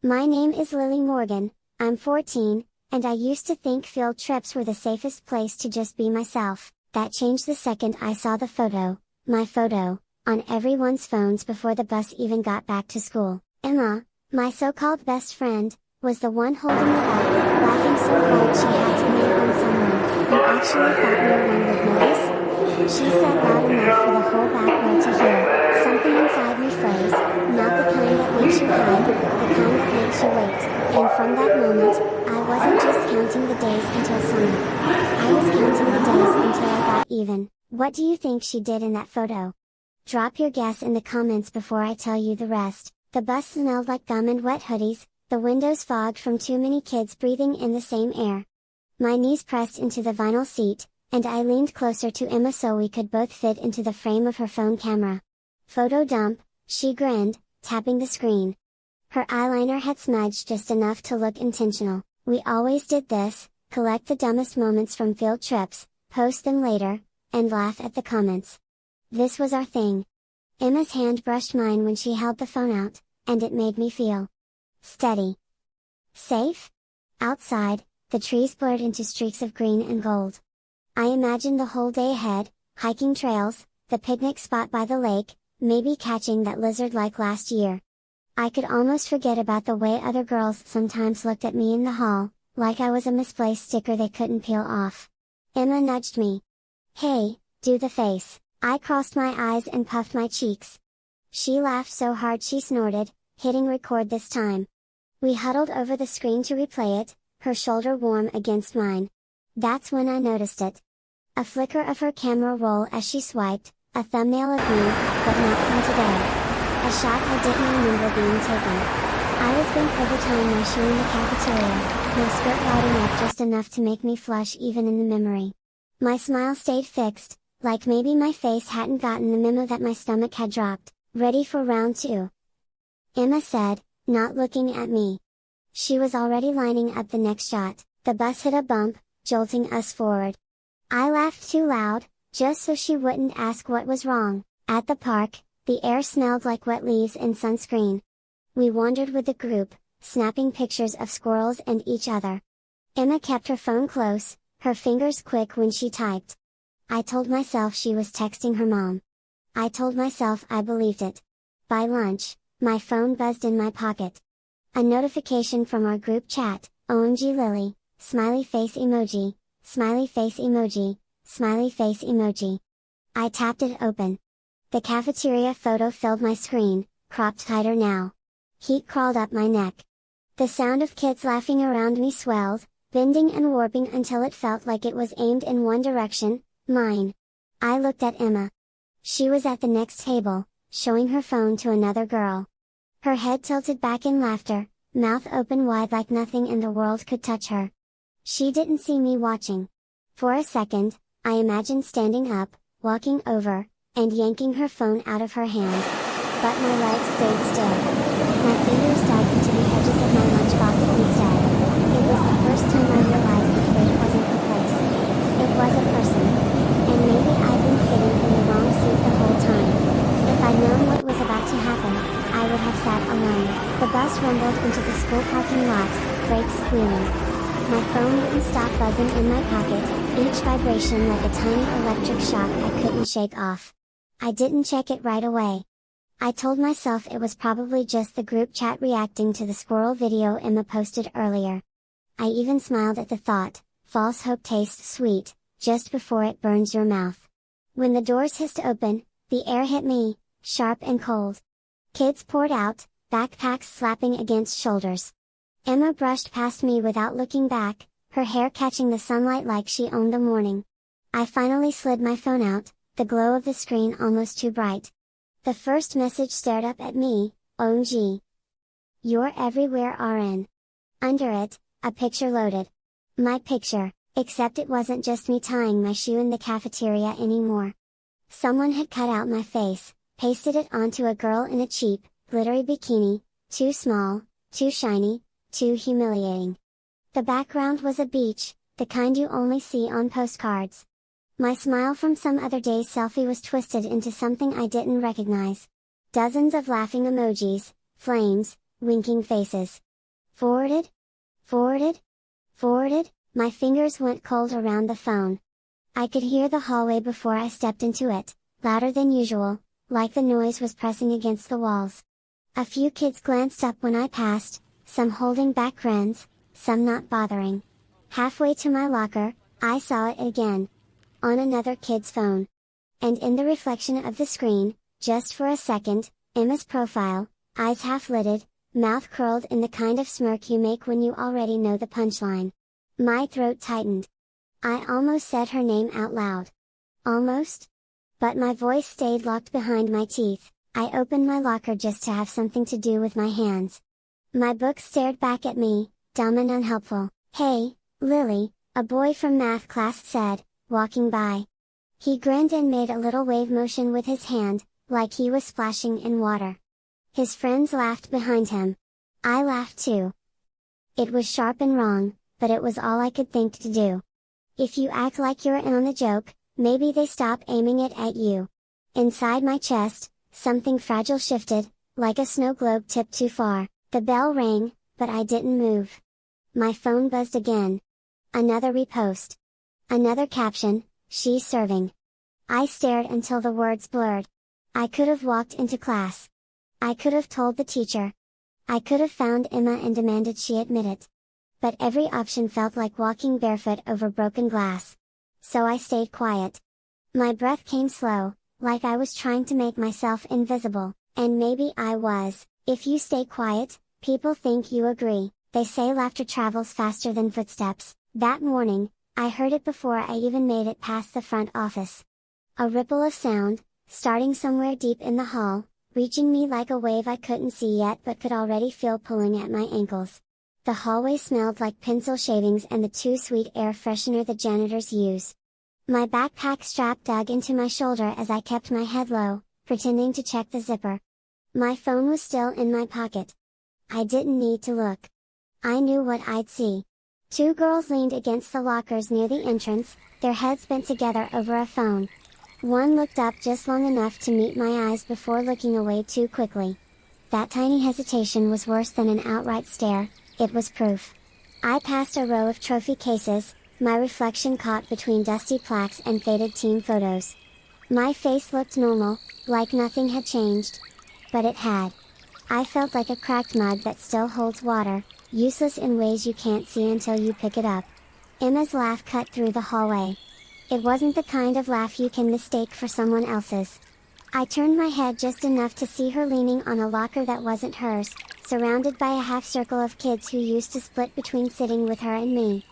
My name is Lily Morgan, I'm 14, and I used to think field trips were the safest place to just be myself. That changed the second I saw the photo, my photo, on everyone's phones before the bus even got back to school. Emma, my so-called best friend, was the one holding it up, laughing so hard she had to lean on someone, and actually thought no one would notice? She said loud enough for the whole back row to hear. Something inside me froze, not the kind that makes you hide, the kind that makes you wait. And from that moment, I wasn't just counting the days until summer. I was counting the days until I got even. What do you think she did in that photo? Drop your guess in the comments before I tell you the rest. The bus smelled like gum and wet hoodies, the windows fogged from too many kids breathing in the same air. My knees pressed into the vinyl seat, and I leaned closer to Emma so we could both fit into the frame of her phone camera. Photo dump, she grinned, tapping the screen. Her eyeliner had smudged just enough to look intentional. We always did this, collect the dumbest moments from field trips, post them later, and laugh at the comments. This was our thing. Emma's hand brushed mine when she held the phone out, and it made me feel steady. Safe? Outside, the trees blurred into streaks of green and gold. I imagined the whole day ahead, hiking trails, the picnic spot by the lake, maybe catching that lizard like last year. I could almost forget about the way other girls sometimes looked at me in the hall, like I was a misplaced sticker they couldn't peel off. Emma nudged me. Hey, do the face. I crossed my eyes and puffed my cheeks. She laughed so hard she snorted, hitting record this time. We huddled over the screen to replay it, her shoulder warm against mine. That's when I noticed it. A flicker of her camera roll as she swiped, a thumbnail of me, but not from today. A shot I didn't remember being taken. I was bent over tying my shoe in the cafeteria, my skirt riding up just enough to make me flush even in the memory. My smile stayed fixed, like maybe my face hadn't gotten the memo that my stomach had dropped. Ready for round 2? Emma said, not looking at me. She was already lining up the next shot. The bus hit a bump, jolting us forward. I laughed too loud, just so she wouldn't ask what was wrong. At the park, the air smelled like wet leaves and sunscreen. We wandered with the group, snapping pictures of squirrels and each other. Emma kept her phone close, her fingers quick when she typed. I told myself she was texting her mom. I told myself I believed it. By lunch, my phone buzzed in my pocket. A notification from our group chat, OMG Lily, smiley face emoji, smiley face emoji, smiley face emoji. I tapped it open. The cafeteria photo filled my screen, cropped tighter now. Heat crawled up my neck. The sound of kids laughing around me swelled, bending and warping until it felt like it was aimed in one direction, mine. I looked at Emma. She was at the next table, showing her phone to another girl. Her head tilted back in laughter, mouth open wide like nothing in the world could touch her. She didn't see me watching. For a second, I imagined standing up, walking over, and yanking her phone out of her hand. But my legs stayed still. My fingers dug into the edges of my lunchbox instead. It was the first time I realized that fate wasn't a place. It was a person. And maybe I'd been sitting in the wrong seat the whole time. If I'd known what was about to happen, I would have sat alone. The bus rumbled into the school parking lot, brakes squealing. My phone wouldn't stop buzzing in my pocket, each vibration like a tiny electric shock I couldn't shake off. I didn't check it right away. I told myself it was probably just the group chat reacting to the squirrel video Emma posted earlier. I even smiled at the thought, false hope tastes sweet, just before it burns your mouth. When the doors hissed open, the air hit me, sharp and cold. Kids poured out, backpacks slapping against shoulders. Emma brushed past me without looking back, her hair catching the sunlight like she owned the morning. I finally slid my phone out, the glow of the screen almost too bright. The first message stared up at me, OMG. You're everywhere RN. Under it, a picture loaded. My picture, except it wasn't just me tying my shoe in the cafeteria anymore. Someone had cut out my face, pasted it onto a girl in a cheap, glittery bikini, too small, too shiny, too humiliating. The background was a beach, the kind you only see on postcards. My smile from some other day's selfie was twisted into something I didn't recognize. Dozens of laughing emojis, flames, winking faces. Forwarded? Forwarded? Forwarded? My fingers went cold around the phone. I could hear the hallway before I stepped into it, louder than usual, like the noise was pressing against the walls. A few kids glanced up when I passed, some holding back grins, some not bothering. Halfway to my locker, I saw it again. On another kid's phone. And in the reflection of the screen, just for a second, Emma's profile, eyes half-lidded, mouth curled in the kind of smirk you make when you already know the punchline. My throat tightened. I almost said her name out loud. Almost? But my voice stayed locked behind my teeth. I opened my locker just to have something to do with my hands. My book stared back at me, dumb and unhelpful. "Hey, Lily," a boy from math class said, walking by. He grinned and made a little wave motion with his hand, like he was splashing in water. His friends laughed behind him. I laughed too. It was sharp and wrong, but it was all I could think to do. If you act like you're in on the joke, maybe they stop aiming it at you. Inside my chest, something fragile shifted, like a snow globe tipped too far. The bell rang, but I didn't move. My phone buzzed again. Another repost. Another caption, "She's serving." I stared until the words blurred. I could have walked into class. I could have told the teacher. I could have found Emma and demanded she admit it. But every option felt like walking barefoot over broken glass. So I stayed quiet. My breath came slow, like I was trying to make myself invisible, and maybe I was. If you stay quiet, people think you agree. They say laughter travels faster than footsteps. That morning, I heard it before I even made it past the front office. A ripple of sound, starting somewhere deep in the hall, reaching me like a wave I couldn't see yet but could already feel pulling at my ankles. The hallway smelled like pencil shavings and the too sweet air freshener the janitors use. My backpack strap dug into my shoulder as I kept my head low, pretending to check the zipper. My phone was still in my pocket. I didn't need to look. I knew what I'd see. Two girls leaned against the lockers near the entrance, their heads bent together over a phone. One looked up just long enough to meet my eyes before looking away too quickly. That tiny hesitation was worse than an outright stare, it was proof. I passed a row of trophy cases, my reflection caught between dusty plaques and faded team photos. My face looked normal, like nothing had changed. But it had. I felt like a cracked mug that still holds water, useless in ways you can't see until you pick it up. Emma's laugh cut through the hallway. It wasn't the kind of laugh you can mistake for someone else's. I turned my head just enough to see her leaning on a locker that wasn't hers, surrounded by a half circle of kids who used to split between sitting with her and me.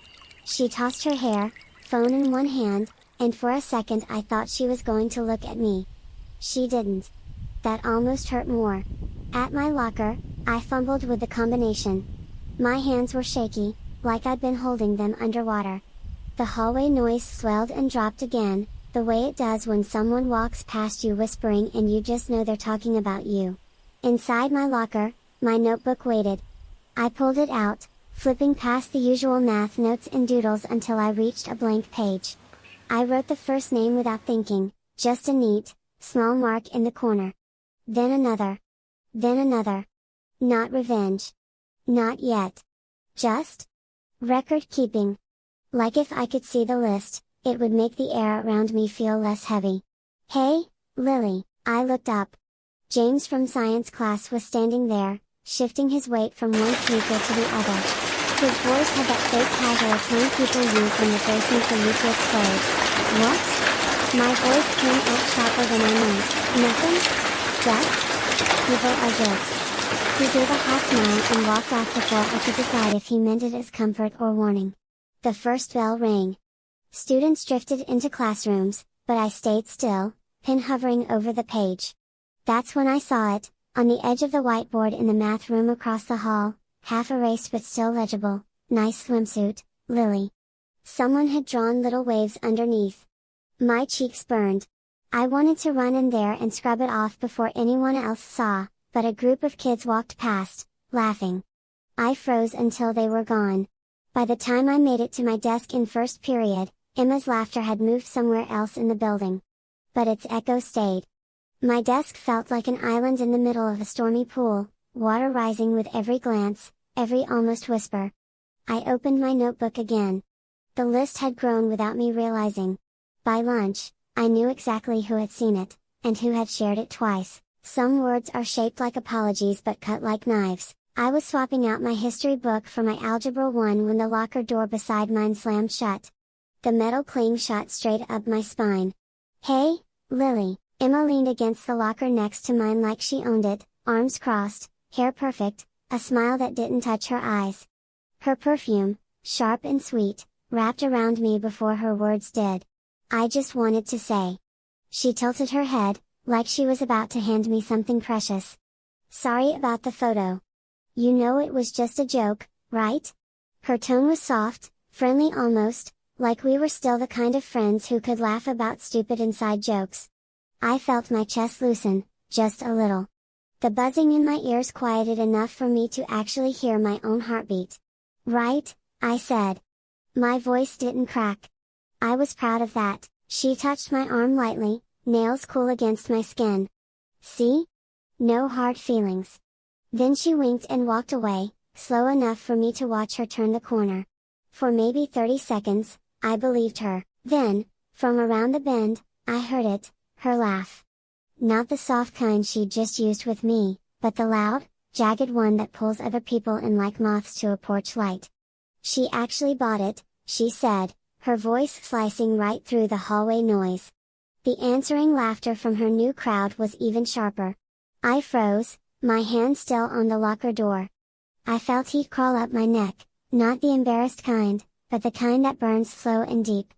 She tossed her hair, phone in one hand, and for a second I thought she was going to look at me. She didn't. That almost hurt more. At my locker, I fumbled with the combination. My hands were shaky, like I'd been holding them underwater. The hallway noise swelled and dropped again, the way it does when someone walks past you whispering and you just know they're talking about you. Inside my locker, my notebook waited. I pulled it out, flipping past the usual math notes and doodles until I reached a blank page. I wrote the first name without thinking, just a neat, small mark in the corner. Then another. Then another. Not revenge. Not yet. Just record keeping. Like if I could see the list, it would make the air around me feel less heavy. "Hey, Lily," I looked up. James from science class was standing there, shifting his weight from one sneaker to the other. His voice had that fake casual tone people use when they're bracing for you to explode. "What?" My voice came out sharper than I meant. "Nothing? Just people are jokes." He gave a hot smile and walked off before I could decide if he meant it as comfort or warning. The first bell rang. Students drifted into classrooms, but I stayed still, pin hovering over the page. That's when I saw it, on the edge of the whiteboard in the math room across the hall, half erased but still legible. "Nice swimsuit, Lily." Someone had drawn little waves underneath. My cheeks burned. I wanted to run in there and scrub it off before anyone else saw, but a group of kids walked past, laughing. I froze until they were gone. By the time I made it to my desk in first period, Emma's laughter had moved somewhere else in the building. But its echo stayed. My desk felt like an island in the middle of a stormy pool, water rising with every glance, every almost whisper. I opened my notebook again. The list had grown without me realizing. By lunch, I knew exactly who had seen it, and who had shared it twice. Some words are shaped like apologies but cut like knives. I was swapping out my history book for my Algebra 1 when the locker door beside mine slammed shut. The metal cling shot straight up my spine. "Hey, Lily." Emma leaned against the locker next to mine like she owned it, arms crossed, hair perfect, a smile that didn't touch her eyes. Her perfume, sharp and sweet, wrapped around me before her words did. I just wanted to say. She tilted her head, like she was about to hand me something precious. "Sorry about the photo. You know it was just a joke, right?" Her tone was soft, friendly almost, like we were still the kind of friends who could laugh about stupid inside jokes. I felt my chest loosen, just a little. The buzzing in my ears quieted enough for me to actually hear my own heartbeat. "Right," I said. My voice didn't crack. I was proud of that. She touched my arm lightly, nails cool against my skin. "See? No hard feelings." Then she winked and walked away, slow enough for me to watch her turn the corner. For maybe 30 seconds, I believed her. Then, from around the bend, I heard it, her laugh. Not the soft kind she'd just used with me, but the loud, jagged one that pulls other people in like moths to a porch light. "She actually bought it," she said, her voice slicing right through the hallway noise. The answering laughter from her new crowd was even sharper. I froze, my hand still on the locker door. I felt heat crawl up my neck, not the embarrassed kind, but the kind that burns slow and deep.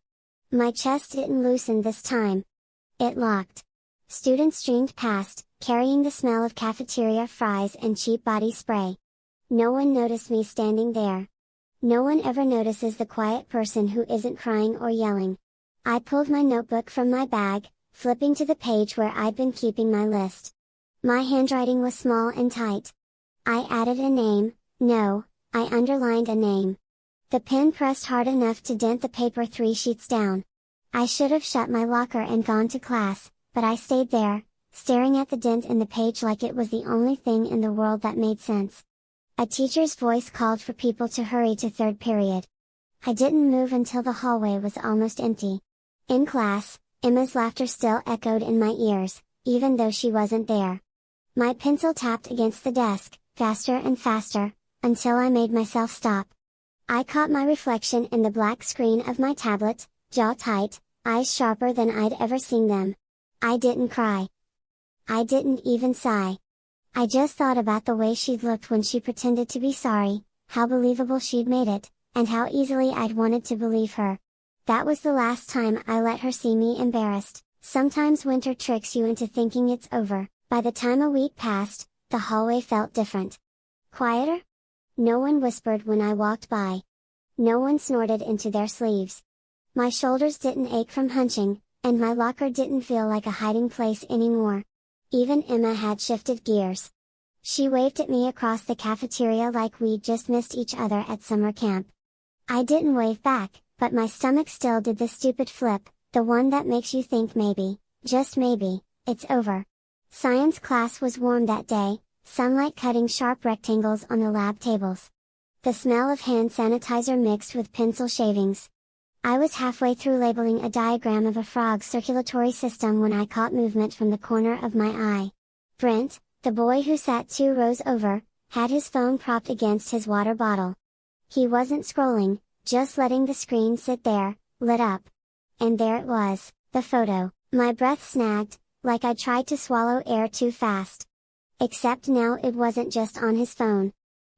My chest didn't loosen this time. It locked. Students streamed past, carrying the smell of cafeteria fries and cheap body spray. No one noticed me standing there. No one ever notices the quiet person who isn't crying or yelling. I pulled my notebook from my bag, flipping to the page where I'd been keeping my list. My handwriting was small and tight. I added a name. No, I underlined a name. The pen pressed hard enough to dent the paper 3 sheets down. I should have shut my locker and gone to class, but I stayed there, staring at the dent in the page like it was the only thing in the world that made sense. A teacher's voice called for people to hurry to third period. I didn't move until the hallway was almost empty. In class, Emma's laughter still echoed in my ears, even though she wasn't there. My pencil tapped against the desk, faster and faster, until I made myself stop. I caught my reflection in the black screen of my tablet, jaw tight, eyes sharper than I'd ever seen them. I didn't cry. I didn't even sigh. I just thought about the way she'd looked when she pretended to be sorry, how believable she'd made it, and how easily I'd wanted to believe her. That was the last time I let her see me embarrassed. Sometimes winter tricks you into thinking it's over. By the time a week passed, the hallway felt different. Quieter? No one whispered when I walked by. No one snorted into their sleeves. My shoulders didn't ache from hunching, and my locker didn't feel like a hiding place anymore. Even Emma had shifted gears. She waved at me across the cafeteria like we'd just missed each other at summer camp. I didn't wave back, but my stomach still did the stupid flip, the one that makes you think maybe, just maybe, it's over. Science class was warm that day, sunlight cutting sharp rectangles on the lab tables. The smell of hand sanitizer mixed with pencil shavings. I was halfway through labeling a diagram of a frog's circulatory system when I caught movement from the corner of my eye. Brent, the boy who sat 2 rows over, had his phone propped against his water bottle. He wasn't scrolling, just letting the screen sit there, lit up. And there it was, the photo. My breath snagged, like I tried to swallow air too fast. Except now it wasn't just on his phone.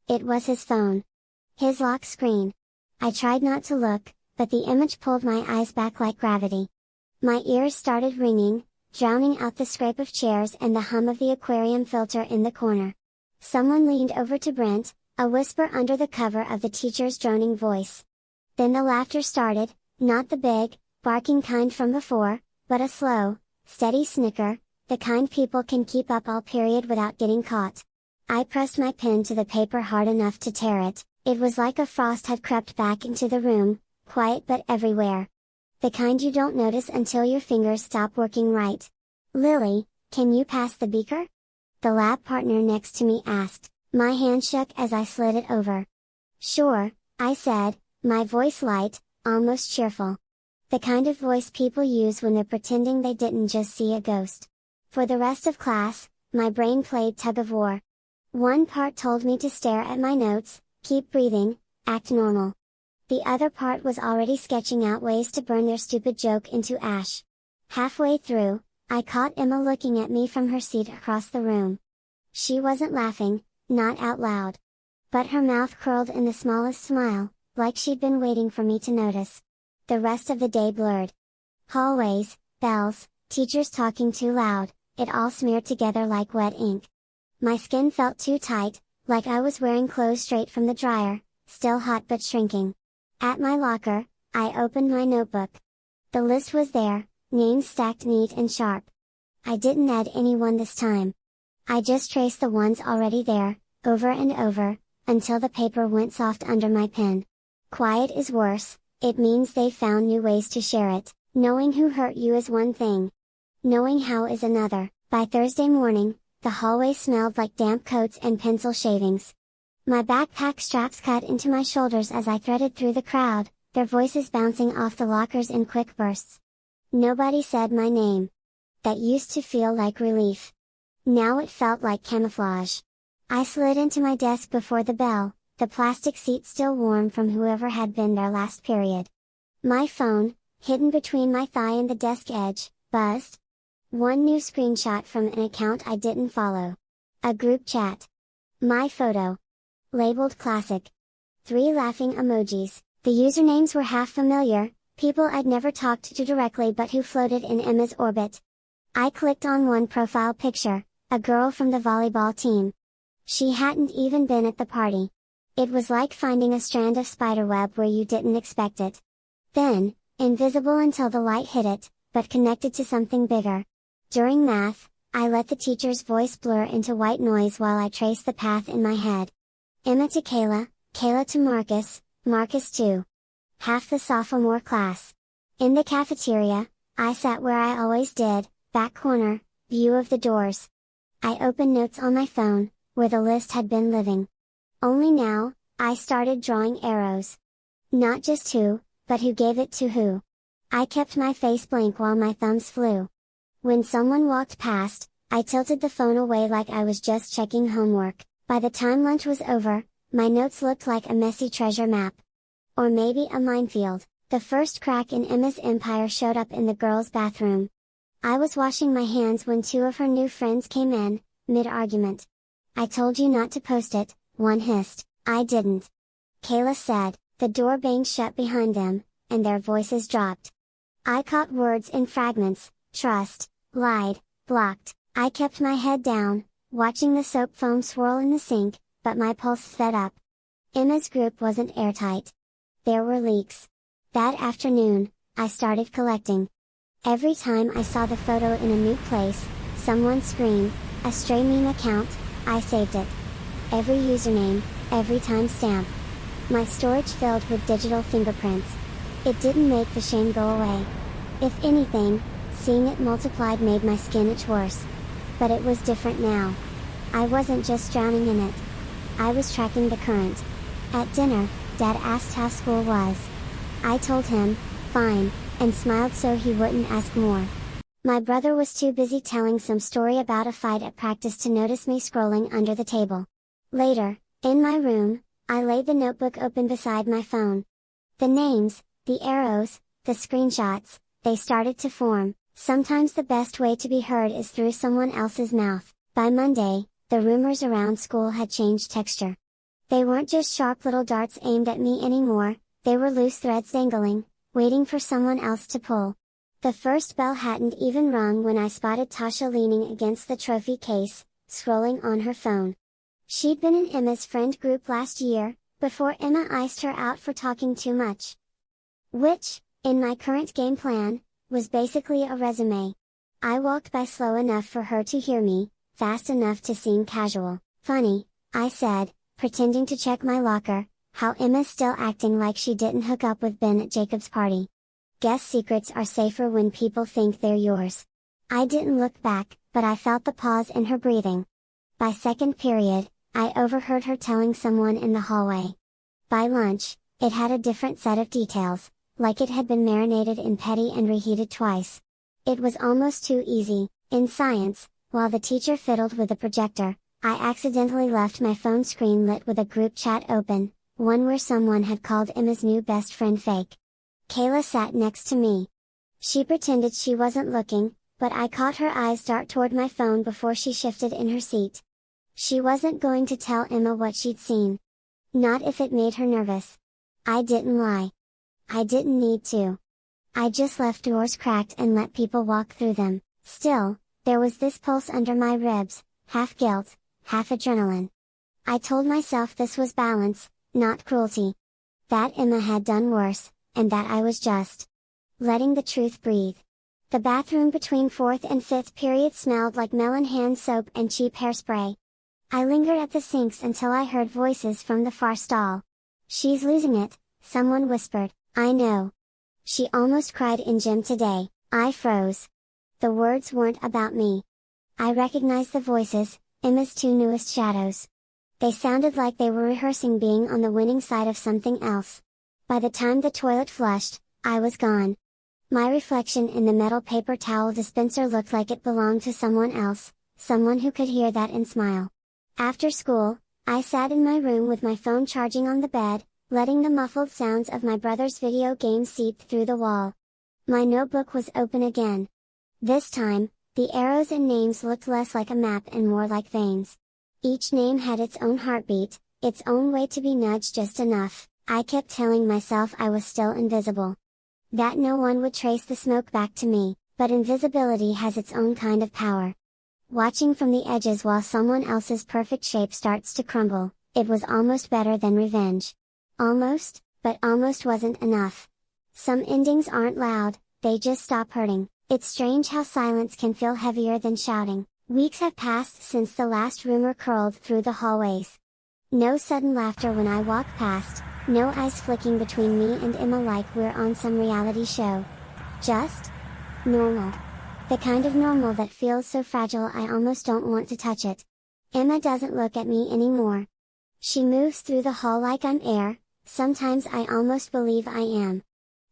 It was his phone. His lock screen. I tried not to look, but the image pulled my eyes back like gravity. My ears started ringing, drowning out the scrape of chairs and the hum of the aquarium filter in the corner. Someone leaned over to Brent, a whisper under the cover of the teacher's droning voice. Then the laughter started, not the big, barking kind from before, but a slow, steady snicker, the kind people can keep up all period without getting caught. I pressed my pen to the paper hard enough to tear it. It was like a frost had crept back into the room, quiet but everywhere. The kind you don't notice until your fingers stop working right. "Lily, can you pass the beaker?" the lab partner next to me asked. My hand shook as I slid it over. "Sure," I said, my voice light, almost cheerful. The kind of voice people use when they're pretending they didn't just see a ghost. For the rest of class, my brain played tug of war. One part told me to stare at my notes, keep breathing, act normal. The other part was already sketching out ways to burn their stupid joke into ash. Halfway through, I caught Emma looking at me from her seat across the room. She wasn't laughing, not out loud. But her mouth curled in the smallest smile, like she'd been waiting for me to notice. The rest of the day blurred. Hallways, bells, teachers talking too loud, it all smeared together like wet ink. My skin felt too tight, like I was wearing clothes straight from the dryer, still hot but shrinking. At my locker, I opened my notebook. The list was there, names stacked neat and sharp. I didn't add anyone this time. I just traced the ones already there, over and over, until the paper went soft under my pen. Quiet is worse, it means they've found new ways to share it. Knowing who hurt you is one thing. Knowing how is another. By Thursday morning, the hallway smelled like damp coats and pencil shavings. My backpack straps cut into my shoulders as I threaded through the crowd, their voices bouncing off the lockers in quick bursts. Nobody said my name. That used to feel like relief. Now it felt like camouflage. I slid into my desk before the bell, the plastic seat still warm from whoever had been there last period. My phone, hidden between my thigh and the desk edge, buzzed. One new screenshot from an account I didn't follow. A group chat. My photo. Labeled classic. 3 laughing emojis. The usernames were half familiar, people I'd never talked to directly but who floated in Emma's orbit. I clicked on one profile picture, a girl from the volleyball team. She hadn't even been at the party. It was like finding a strand of spiderweb where you didn't expect it. Then, invisible until the light hit it, but connected to something bigger. During math, I let the teacher's voice blur into white noise while I traced the path in my head. Emma to Kayla, Kayla to Marcus, Marcus to half the sophomore class. In the cafeteria, I sat where I always did, back corner, view of the doors. I opened notes on my phone, where the list had been living. Only now, I started drawing arrows. Not just who, but who gave it to who. I kept my face blank while my thumbs flew. When someone walked past, I tilted the phone away like I was just checking homework. By the time lunch was over, my notes looked like a messy treasure map. Or maybe a minefield. The first crack in Emma's empire showed up in the girls' bathroom. I was washing my hands when 2 of her new friends came in, mid-argument. "I told you not to post it," one hissed. "I didn't," Kayla said. The door banged shut behind them, and their voices dropped. I caught words in fragments: trust, lied, blocked. I kept my head down, watching the soap foam swirl in the sink, but my pulse sped up. Emma's group wasn't airtight. There were leaks. That afternoon, I started collecting. Every time I saw the photo in a new place, someone screamed, a stray meme account, I saved it. Every username, every timestamp. My storage filled with digital fingerprints. It didn't make the shame go away. If anything, seeing it multiplied made my skin itch worse. But it was different now. I wasn't just drowning in it. I was tracking the current. At dinner, Dad asked how school was. I told him, fine, and smiled so he wouldn't ask more. My brother was too busy telling some story about a fight at practice to notice me scrolling under the table. Later, in my room, I laid the notebook open beside my phone. The names, the arrows, the screenshots, they started to form. Sometimes the best way to be heard is through someone else's mouth. By Monday, the rumors around school had changed texture. They weren't just sharp little darts aimed at me anymore, they were loose threads dangling, waiting for someone else to pull. The first bell hadn't even rung when I spotted Tasha leaning against the trophy case, scrolling on her phone. She'd been in Emma's friend group last year, before Emma iced her out for talking too much. Which, in my current game plan, was basically a resume. I walked by slow enough for her to hear me, fast enough to seem casual. "Funny," I said, pretending to check my locker, "how Emma's still acting like she didn't hook up with Ben at Jacob's party." Guess secrets are safer when people think they're yours. I didn't look back, but I felt the pause in her breathing. By second period, I overheard her telling someone in the hallway. By lunch, it had a different set of details, like it had been marinated in petty and reheated twice. It was almost too easy. In science, while the teacher fiddled with the projector, I accidentally left my phone screen lit with a group chat open, one where someone had called Emma's new best friend fake. Kayla sat next to me. She pretended she wasn't looking, but I caught her eyes dart toward my phone before she shifted in her seat. She wasn't going to tell Emma what she'd seen. Not if it made her nervous. I didn't lie. I didn't need to. I just left doors cracked and let people walk through them. Still, there was this pulse under my ribs, half guilt, half adrenaline. I told myself this was balance, not cruelty. That Emma had done worse, and that I was just letting the truth breathe. The bathroom between 4th and 5th period smelled like melon hand soap and cheap hairspray. I lingered at the sinks until I heard voices from the far stall. "She's losing it," someone whispered. "I know. She almost cried in gym today." I froze. The words weren't about me. I recognized the voices, Emma's two newest shadows. They sounded like they were rehearsing being on the winning side of something else. By the time the toilet flushed, I was gone. My reflection in the metal paper towel dispenser looked like it belonged to someone else, someone who could hear that and smile. After school, I sat in my room with my phone charging on the bed, letting the muffled sounds of my brother's video game seep through the wall. My notebook was open again. This time, the arrows and names looked less like a map and more like veins. Each name had its own heartbeat, its own way to be nudged just enough. I kept telling myself I was still invisible. That no one would trace the smoke back to me, but invisibility has its own kind of power. Watching from the edges while someone else's perfect shape starts to crumble, it was almost better than revenge. Almost, but almost wasn't enough. Some endings aren't loud, they just stop hurting. It's strange how silence can feel heavier than shouting. Weeks have passed since the last rumor curled through the hallways. No sudden laughter when I walk past, no eyes flicking between me and Emma like we're on some reality show. Just normal. The kind of normal that feels so fragile I almost don't want to touch it. Emma doesn't look at me anymore. She moves through the hall like I'm air, sometimes I almost believe I am.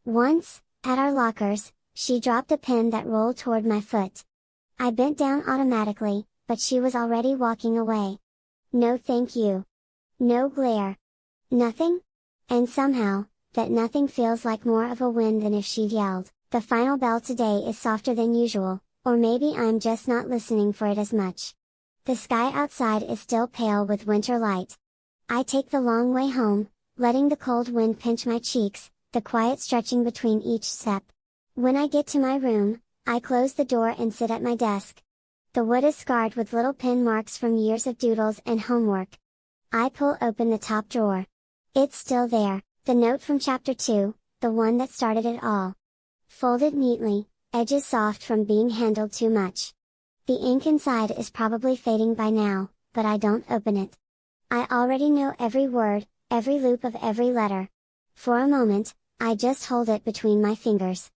Once, at our lockers, she dropped a pen that rolled toward my foot. I bent down automatically, but she was already walking away. No thank you. No glare. Nothing? And somehow, that nothing feels like more of a win than if she'd yelled. The final bell today is softer than usual, or maybe I'm just not listening for it as much. The sky outside is still pale with winter light. I take the long way home, letting the cold wind pinch my cheeks, the quiet stretching between each step. When I get to my room, I close the door and sit at my desk. The wood is scarred with little pin marks from years of doodles and homework. I pull open the top drawer. It's still there, the note from chapter 2, the one that started it all. Folded neatly, edges soft from being handled too much. The ink inside is probably fading by now, but I don't open it. I already know every word, every loop of every letter. For a moment, I just hold it between my fingers.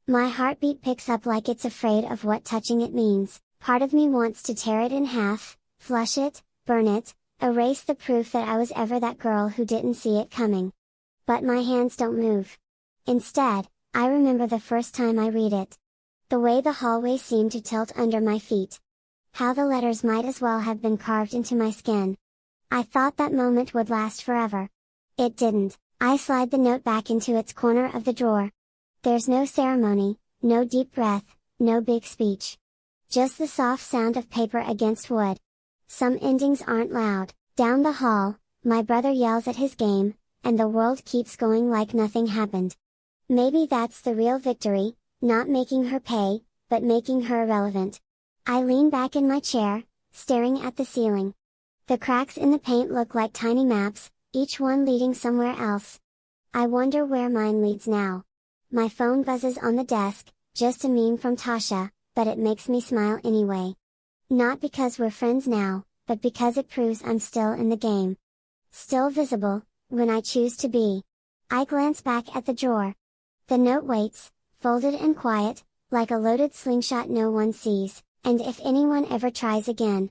My heartbeat picks up like it's afraid of what touching it means. Part of me wants to tear it in half, flush it, burn it, erase the proof that I was ever that girl who didn't see it coming. But my hands don't move. Instead, I remember the first time I read it. The way the hallway seemed to tilt under my feet. How the letters might as well have been carved into my skin. I thought that moment would last forever. It didn't. I slide the note back into its corner of the drawer. There's no ceremony, no deep breath, no big speech. Just the soft sound of paper against wood. Some endings aren't loud. Down the hall, my brother yells at his game, and the world keeps going like nothing happened. Maybe that's the real victory, not making her pay, but making her irrelevant. I lean back in my chair, staring at the ceiling. The cracks in the paint look like tiny maps, each one leading somewhere else. I wonder where mine leads now. My phone buzzes on the desk, just a meme from Tasha, but it makes me smile anyway. Not because we're friends now, but because it proves I'm still in the game. Still visible, when I choose to be. I glance back at the drawer. The note waits, folded and quiet, like a loaded slingshot no one sees, and if anyone ever tries again,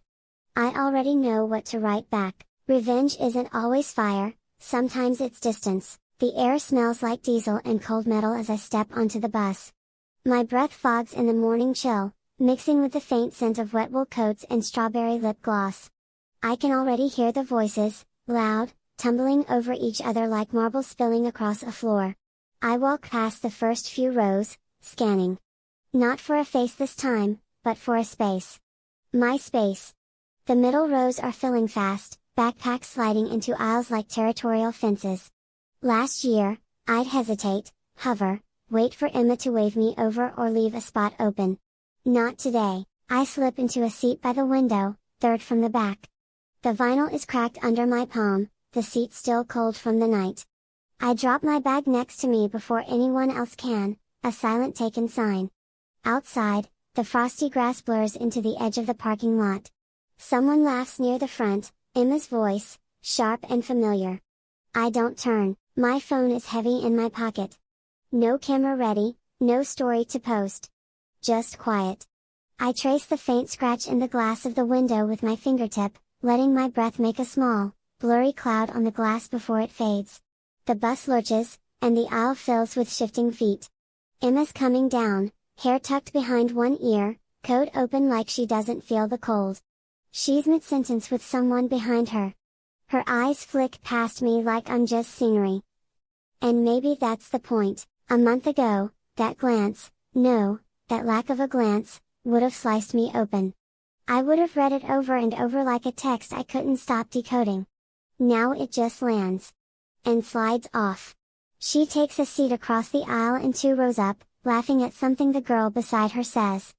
I already know what to write back. Revenge isn't always fire, sometimes it's distance. The air smells like diesel and cold metal as I step onto the bus. My breath fogs in the morning chill, mixing with the faint scent of wet wool coats and strawberry lip gloss. I can already hear the voices, loud, tumbling over each other like marbles spilling across a floor. I walk past the first few rows, scanning. Not for a face this time, but for a space. My space. The middle rows are filling fast, backpacks sliding into aisles like territorial fences. Last year, I'd hesitate, hover, wait for Emma to wave me over or leave a spot open. Not today. I slip into a seat by the window, third from the back. The vinyl is cracked under my palm, the seat still cold from the night. I drop my bag next to me before anyone else can, a silent taken sign. Outside, the frosty grass blurs into the edge of the parking lot. Someone laughs near the front, Emma's voice, sharp and familiar. I don't turn, my phone is heavy in my pocket. No camera ready, no story to post. Just quiet. I trace the faint scratch in the glass of the window with my fingertip, letting my breath make a small, blurry cloud on the glass before it fades. The bus lurches, and the aisle fills with shifting feet. Emma's coming down, hair tucked behind one ear, coat open like she doesn't feel the cold. She's mid-sentence with someone behind her. Her eyes flick past me like I'm just scenery. And maybe that's the point. A month ago, that glance, no, that lack of a glance, would have sliced me open. I would have read it over and over like a text I couldn't stop decoding. Now it just lands. And slides off. She takes a seat across the aisle and 2 rows up, laughing at something the girl beside her says.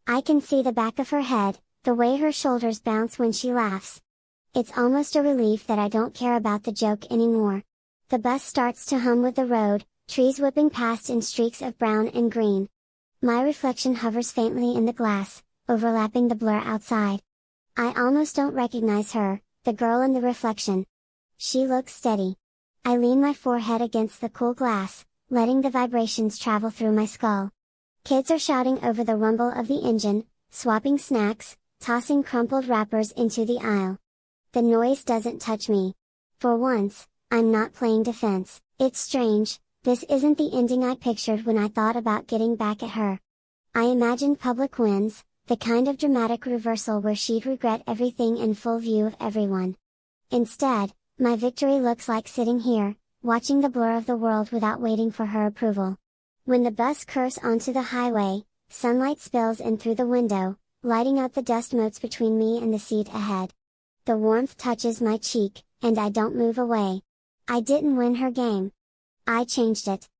I can see the back of her head, the way her shoulders bounce when she laughs. It's almost a relief that I don't care about the joke anymore. The bus starts to hum with the road, trees whipping past in streaks of brown and green. My reflection hovers faintly in the glass, overlapping the blur outside. I almost don't recognize her, the girl in the reflection. She looks steady. I lean my forehead against the cool glass, letting the vibrations travel through my skull. Kids are shouting over the rumble of the engine, swapping snacks, tossing crumpled wrappers into the aisle. The noise doesn't touch me. For once, I'm not playing defense. It's strange, this isn't the ending I pictured when I thought about getting back at her. I imagined public wins, the kind of dramatic reversal where she'd regret everything in full view of everyone. Instead, my victory looks like sitting here, watching the blur of the world without waiting for her approval. When the bus curves onto the highway, sunlight spills in through the window, lighting up the dust motes between me and the seat ahead. The warmth touches my cheek, and I don't move away. I didn't win her game. I changed it.